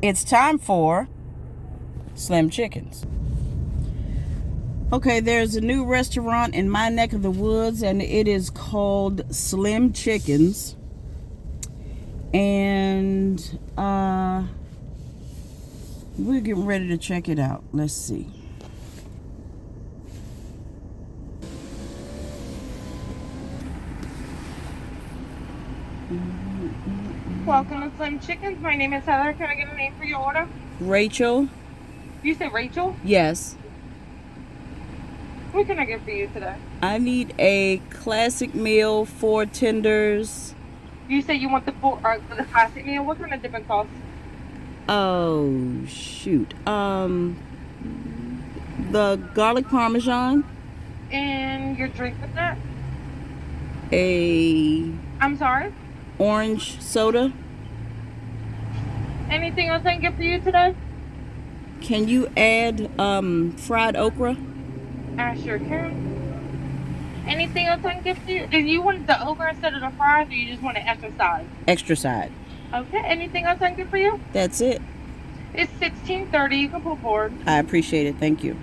It's time for Slim Chickens. Okay, there's a new restaurant in my neck of the woods, and it is called Slim Chickens. And we're getting ready to check it out. Let's see. Welcome to Slim Chickens. My name is Heather. Can I get a name for your order? Rachel? You say Rachel? Yes. What can I get for you today? I need a classic meal, 4 tenders. You say you want the classic meal. What kind of dipping sauce? Oh, shoot. The garlic parmesan. And your drink with that? I'm sorry? Orange soda. Anything else I can get for you today? Can you add fried okra? I sure can. Anything else I can get for you? Do you want the okra instead of the fries, or you just want an extra side? Extra side. Okay. Anything else I can get for you? That's it. It's $16.30. You can pull forward. I appreciate it. Thank you.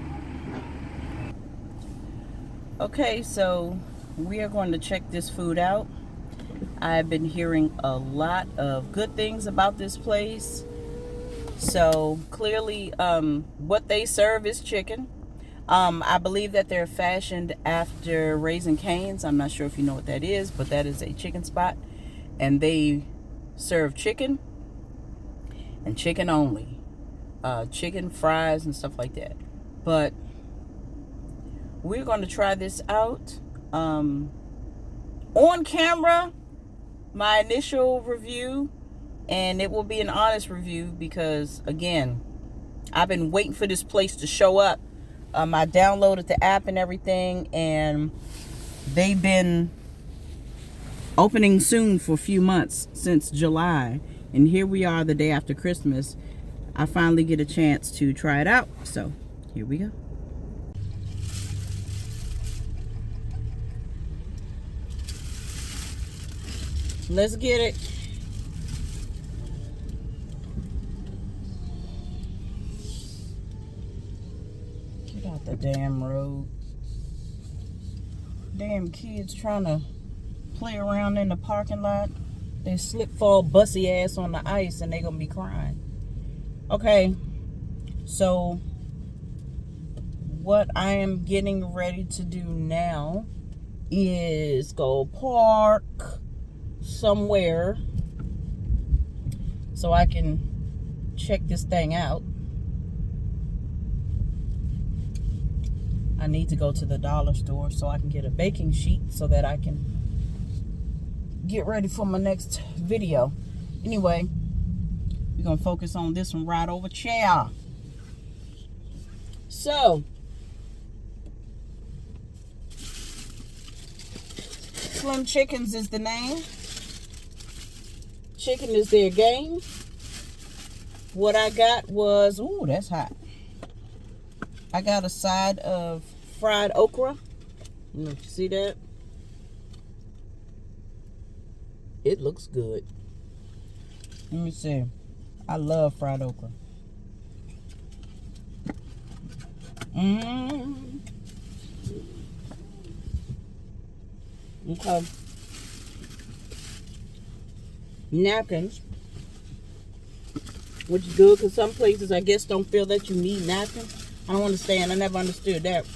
Okay, so we are going to check this food out. I've been hearing a lot of good things about this place. So clearly, what they serve is chicken. I believe that they're fashioned after Raising Cane's. I'm not sure if you know what that is, but that is a chicken spot. And they serve chicken and chicken only. Chicken fries and stuff like that. But we're going to try this out. On camera, my initial review, and it will be an honest review because, again, I've been waiting for this place to show up. I downloaded the app and everything, and they've been opening soon for a few months, since July, and here we are the day after Christmas. I finally get a chance to try it out, so here we go. Let's get it. Get out the damn road. Damn kids trying to play around in the parking lot. They slip fall bussy ass on the ice and they gonna be crying. Okay, so what I am getting ready to do now is go park somewhere so I can check this thing out. I need to go to the dollar store so I can get a baking sheet so that I can get ready for my next video. Anyway, we're gonna focus on this one right over chair. So Slim Chickens is the name. Chicken is their game. What I got was, ooh, that's hot. I got a side of fried okra. You see that? It looks good. Let me see. I love fried okra. Okay. Napkins, which is good because some places I guess don't feel that you need napkins. I don't understand. I never understood that.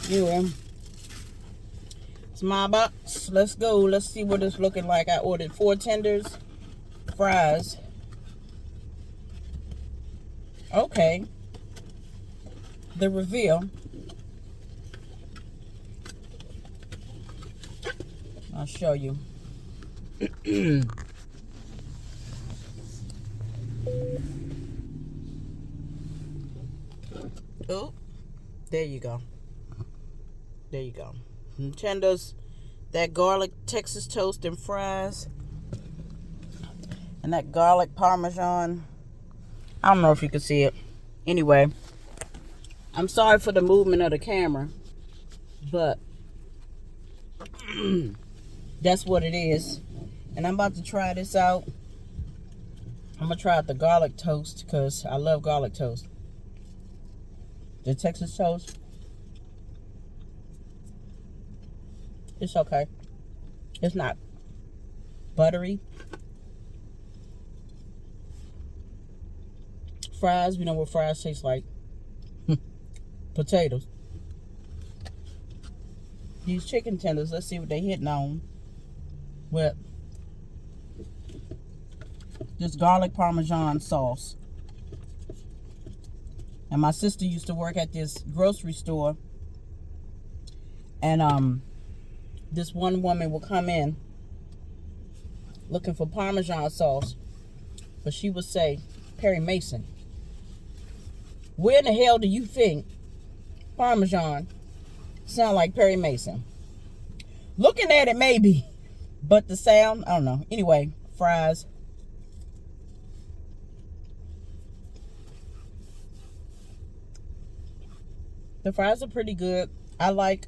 Anyway, it's my box. Let's go. Let's see what it's looking like. I ordered 4 tenders, fries. Okay. The reveal. I'll show you. Oh, there you go. There you go. Tenders, that garlic Texas toast and fries, and that garlic parmesan. I don't know if you can see it. Anyway, I'm sorry for the movement of the camera, but that's what it is. And I'm about to try this out. I'm gonna try out the garlic toast because I love garlic toast. The Texas toast, it's okay. It's not buttery. Fries, we know what fries taste like. Potatoes. These chicken tenders, let's see what they hitting on with this garlic parmesan sauce. And my sister used to work at this grocery store, and this one woman would come in looking for parmesan sauce, but she would say, Perry Mason, where in the hell do you think parmesan sound like Perry Mason? Looking at it maybe, but the sound, I don't know. Anyway, fries. The fries are pretty good. I like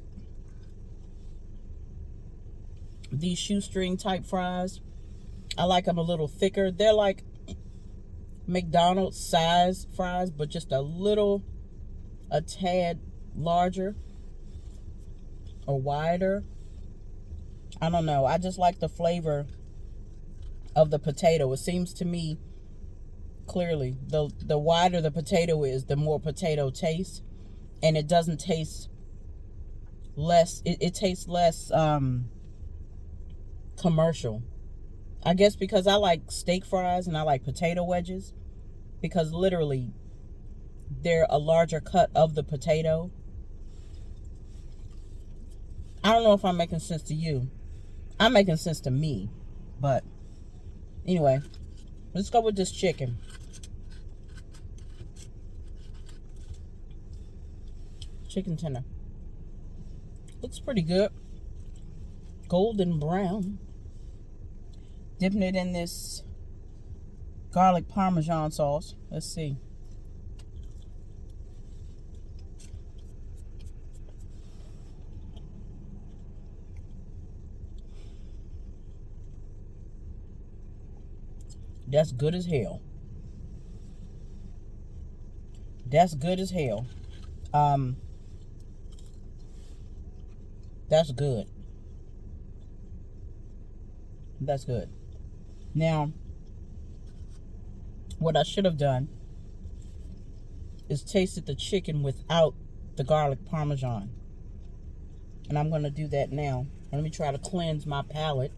these shoestring type fries. I like them a little thicker. They're like McDonald's size fries, but just a tad larger or wider. I don't know. I just like the flavor of the potato. It seems to me clearly the wider the potato is, the more potato tastes, and it doesn't taste less. It tastes less commercial. I guess because I like steak fries and I like potato wedges, because literally they're a larger cut of the potato. I don't know if I'm making sense to you. I'm making sense to me. But anyway, let's go with this chicken. Chicken tender. Looks pretty good. Golden brown. Dipping it in this garlic parmesan sauce. Let's see. That's good as hell. That's good as hell. That's good. That's good. Now, what I should have done is tasted the chicken without the garlic parmesan. And I'm going to do that now. Let me try to cleanse my palate.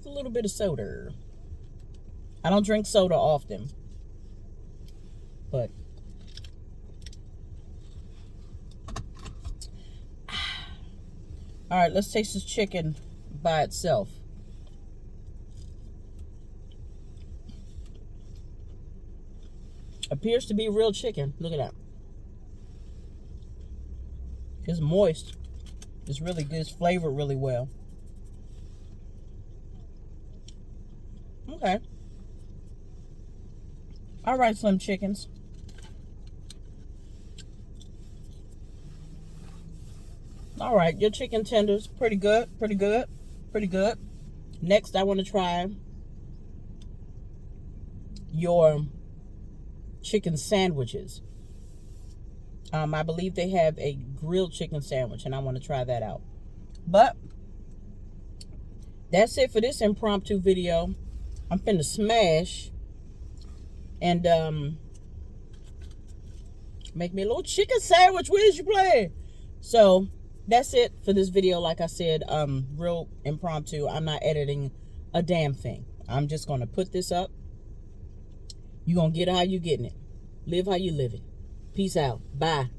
A little bit of soda. I don't drink soda often, but all right, let's taste this chicken by itself. Appears to be real chicken. Look at that. It's moist. It's really good. It's flavored really well. Okay. All right, Slim Chickens. All right, your chicken tenders, pretty good, pretty good, pretty good. Next, I want to try your chicken sandwiches. I believe they have a grilled chicken sandwich, and I want to try that out. But that's it for this impromptu video. I'm finna smash and make me a little chicken sandwich. Where's your plan? So that's it for this video. Like I said, real impromptu. I'm not editing a damn thing. I'm just gonna put this up. You gonna get it how you getting it. Live how you live it. Peace out. Bye.